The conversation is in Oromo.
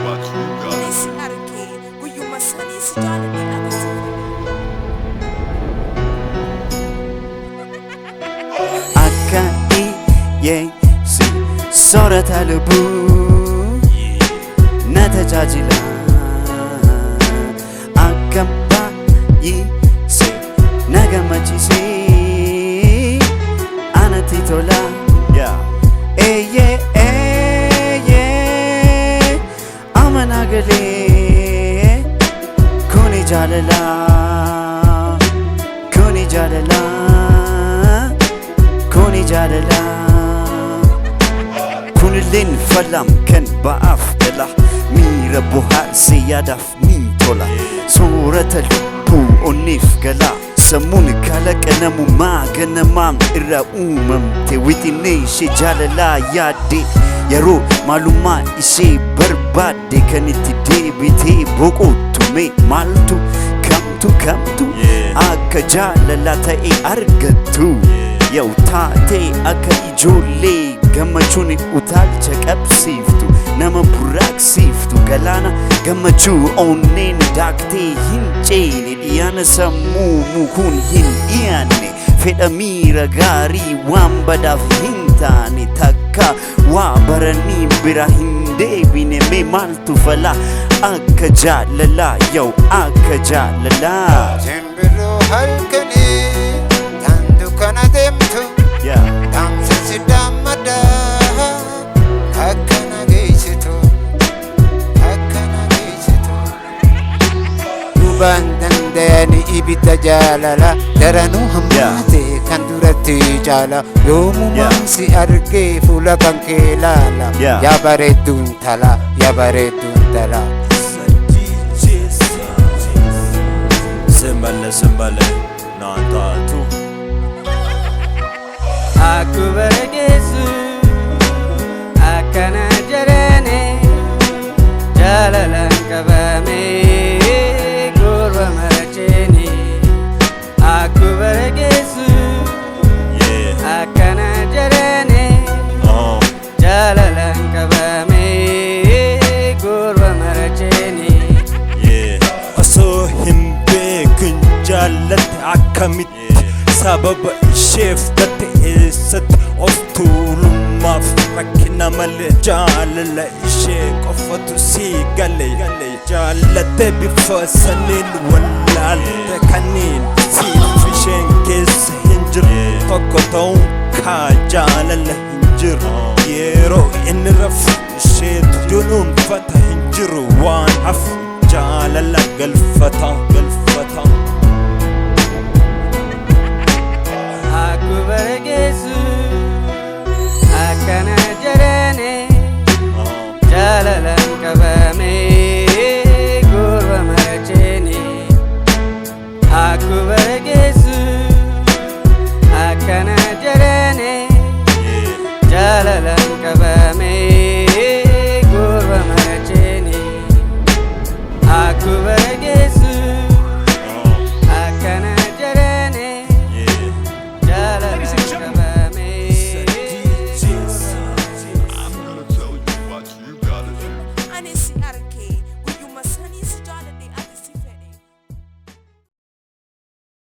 Nisi arke guyyuma sanii si jaaladhe akka si soorata lubbuu na tajaajila akka baay'ise na gammachiise anatti tola amana galee kuni jaalala kuni jaalala kuni jaalala kunilleen falam kan ba'aaf gala miira bohaarse yaadaaf ni tola soorata lubbuu onneef gala sammuun kalaqa namummaa ganamaan irraa uumamte wixinee ishee jaalalaa yaadde yeroo maalummaa ishee barbaadde kan itti deebitee boqottume maaltu kamtu akka jaalalaa ta'e argattu yoo taate akka ijoollee gammachuun utaalcha qabsiiftu nama burraaqsiiftu galaana gammachuu onneen daaktee hin ceene dhiyaana sammuu mukuun hin dhiyaanne fedha miira gaarii waan badaaf hin taane takka waa baranii bira hin deebine mee maaltu fala akka jaalalaa yoo akka jaalalaa simbirroo halkanii tan dukkana deemtu dhaamsa si daammadaa akkana geessitu gubaan danda'ani ibidda jaalala daranuu hammaate kan duratti caala yoomumaan si argee fuula kan kee laala yaa bareedduun tala yaa bareedduun tala Simbale naantatu Aku bergesu akkana jedhane jaalalaan qabame gurra maracheeni Aku bergesu akkana jedhane jaalalaan qabame gurra maracheeni osoo hin beekin jaalatte akkamitti sababa isheef gatte eessatti of tuulummaaf rakkina malee jaalala ishee qofatu sii gale jaalatte bifa saniin wallaalte kaniin siif isheen keessa hin jiru tokko ta'uun kaa jaalala hin jiru yeroo inni rafu isheetu dunuunfata hin jiru waan hafu jaalala galfata Aku bergesu akkana jedhane jaalala